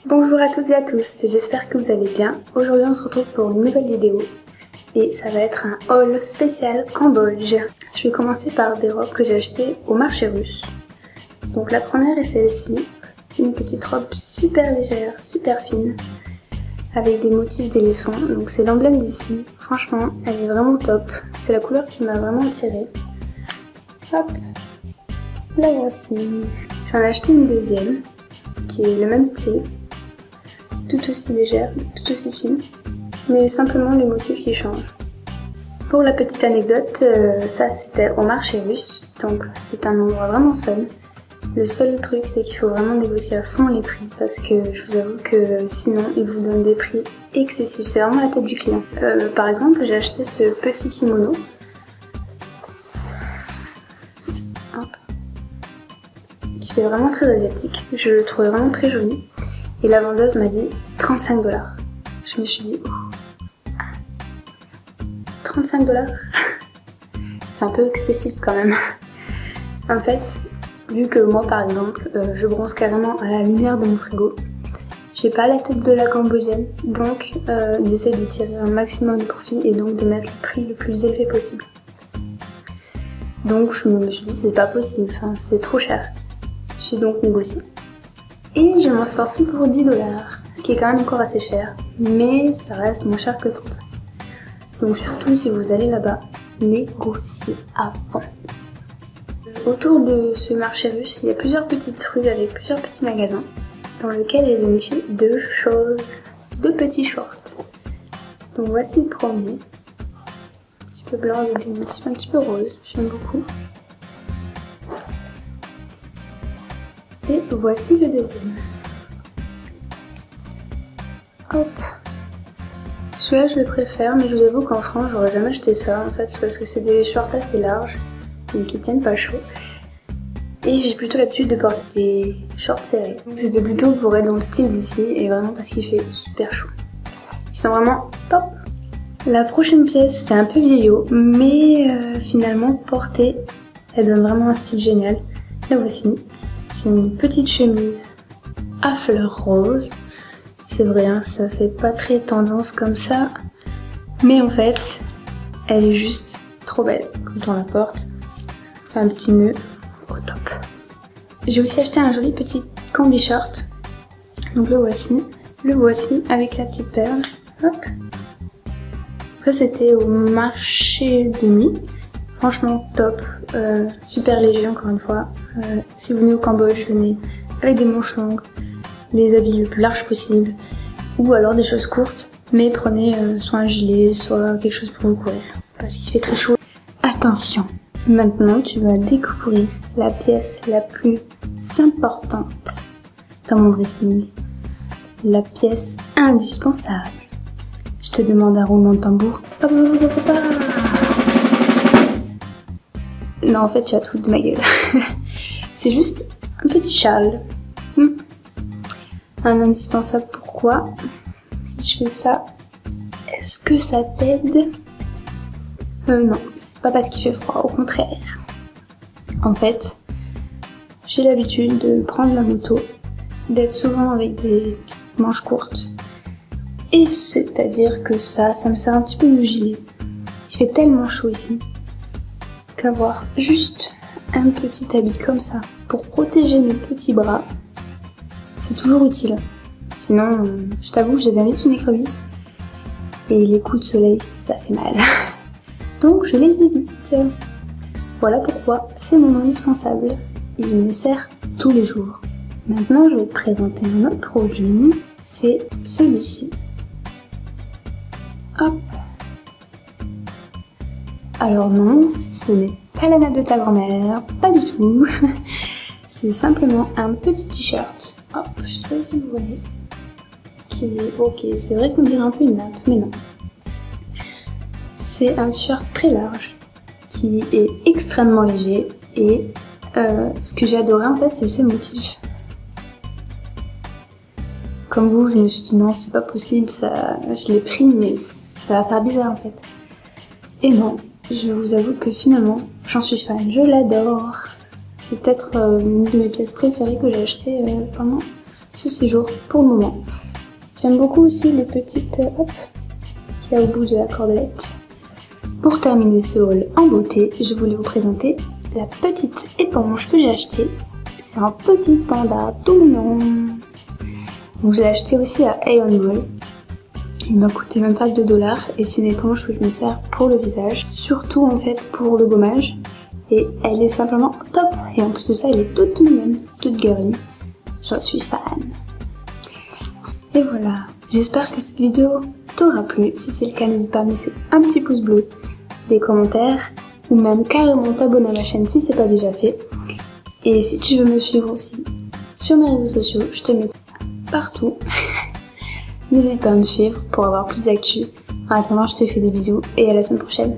Bonjour à toutes et à tous, j'espère que vous allez bien. Aujourd'hui on se retrouve pour une nouvelle vidéo et ça va être un haul spécial Cambodge. Je vais commencer par des robes que j'ai achetées au marché russe. Donc la première est celle-ci, une petite robe super légère, super fine, avec des motifs d'éléphant. Donc c'est l'emblème d'ici, franchement elle est vraiment top, c'est la couleur qui m'a vraiment attirée. Hop, la voici. J'en ai acheté une deuxième, qui est le même style, tout aussi légère, tout aussi fine, mais simplement les motifs qui changent. Pour la petite anecdote, ça c'était au marché russe, donc c'est un endroit vraiment fun. Le seul truc c'est qu'il faut vraiment négocier à fond les prix, parce que je vous avoue que sinon ils vous donnent des prix excessifs, c'est vraiment la tête du client. Par exemple j'ai acheté ce petit kimono. Hop. Qui fait vraiment très asiatique, je le trouvais vraiment très joli. Et la vendeuse m'a dit 35 $. Je me suis dit, oh, 35 $. C'est un peu excessif quand même. En fait, vu que moi par exemple, je bronze carrément à la lumière de mon frigo, j'ai pas la tête de la cambodgienne, donc j'essaie de tirer un maximum de profit et donc de mettre le prix le plus élevé possible. Donc je me suis dit c'est pas possible, enfin, c'est trop cher. J'ai donc négocié. Et je m'en suis sortie pour 10 $, ce qui est quand même encore assez cher, mais ça reste moins cher que 35. Donc surtout si vous allez là-bas, négociez à fond. Autour de ce marché russe, il y a plusieurs petites rues avec plusieurs petits magasins, dans lesquels il y a niché deux petits shorts. Donc voici le premier, un petit peu blanc avec des motifs un petit peu roses, j'aime beaucoup. Et voici le deuxième. Hop. Celui-là je le préfère, mais je vous avoue qu'en France j'aurais jamais acheté ça. En fait c'est parce que c'est des shorts assez larges, donc qui tiennent pas chaud. Et j'ai plutôt l'habitude de porter des shorts serrés. Donc c'était plutôt pour être dans le style d'ici et vraiment parce qu'il fait super chaud. Ils sont vraiment top. La prochaine pièce c'est un peu vieillot, mais finalement portée, elle donne vraiment un style génial. La voici. C'est une petite chemise à fleurs roses. C'est vrai, hein, ça fait pas très tendance comme ça. Mais en fait, elle est juste trop belle quand on la porte. Fait un petit nœud au top. J'ai aussi acheté un joli petit combi short. Donc le voici. Le voici avec la petite perle. Hop. Ça c'était au marché de nuit. Franchement top, super léger encore une fois. Si vous venez au Cambodge, venez avec des manches longues, les habits le plus large possible, ou alors des choses courtes, mais prenez soit un gilet, soit quelque chose pour vous couvrir, parce qu'il fait très chaud. Attention, maintenant tu vas découvrir la pièce la plus importante dans mon dressing, la pièce indispensable. Je te demande un roulement de tambour. Non, en fait, tu vas te foutre de ma gueule. C'est juste un petit châle. Un indispensable, pourquoi? Si je fais ça, est-ce que ça t'aide? Non, c'est pas parce qu'il fait froid, au contraire. En fait, j'ai l'habitude de prendre la moto, d'être souvent avec des manches courtes. Et c'est-à-dire que ça me sert un petit peu de gilet. Il fait tellement chaud ici qu'avoir juste un petit habit comme ça pour protéger mes petits bras, c'est toujours utile. Sinon, je t'avoue, j'ai bien vite une écrevisse et les coups de soleil, ça fait mal. Donc je les évite. Voilà pourquoi c'est mon indispensable. Il me sert tous les jours. Maintenant, je vais te présenter un autre produit. C'est celui-ci. Hop. Alors non, ce n'est pas la nappe de ta grand-mère, pas du tout. C'est simplement un petit t-shirt. Hop, je sais pas si vous voyez. Qui est ok, c'est vrai qu'on dirait un peu une nappe, mais non. C'est un t-shirt très large, qui est extrêmement léger et ce que j'ai adoré en fait, c'est ses motifs. Comme vous, je me suis dit non, c'est pas possible, ça, je l'ai pris, mais ça va faire bizarre en fait. Et non. Je vous avoue que finalement, j'en suis fan, je l'adore. C'est peut-être une de mes pièces préférées que j'ai achetées pendant ce séjour pour le moment. J'aime beaucoup aussi les petites hop qu'il y a au bout de la cordelette. Pour terminer ce haul en beauté, je voulais vous présenter la petite éponge que j'ai achetée. C'est un petit panda tout mignon. Donc je l'ai acheté aussi à Aeon Mall. Il m'a coûté même pas 2 $ et c'est une éponge que je me sers pour le visage, surtout en fait pour le gommage. Et elle est simplement top. Et en plus de ça, elle est toute mignonne, toute girly. J'en suis fan. Et voilà, j'espère que cette vidéo t'aura plu. Si c'est le cas, n'hésite pas à me laisser un petit pouce bleu, des commentaires, ou même carrément t'abonner à ma chaîne si c'est pas déjà fait. Et si tu veux me suivre aussi sur mes réseaux sociaux, je te mets partout. N'hésite pas à me suivre pour avoir plus d'actu. En attendant, je te fais des bisous et à la semaine prochaine.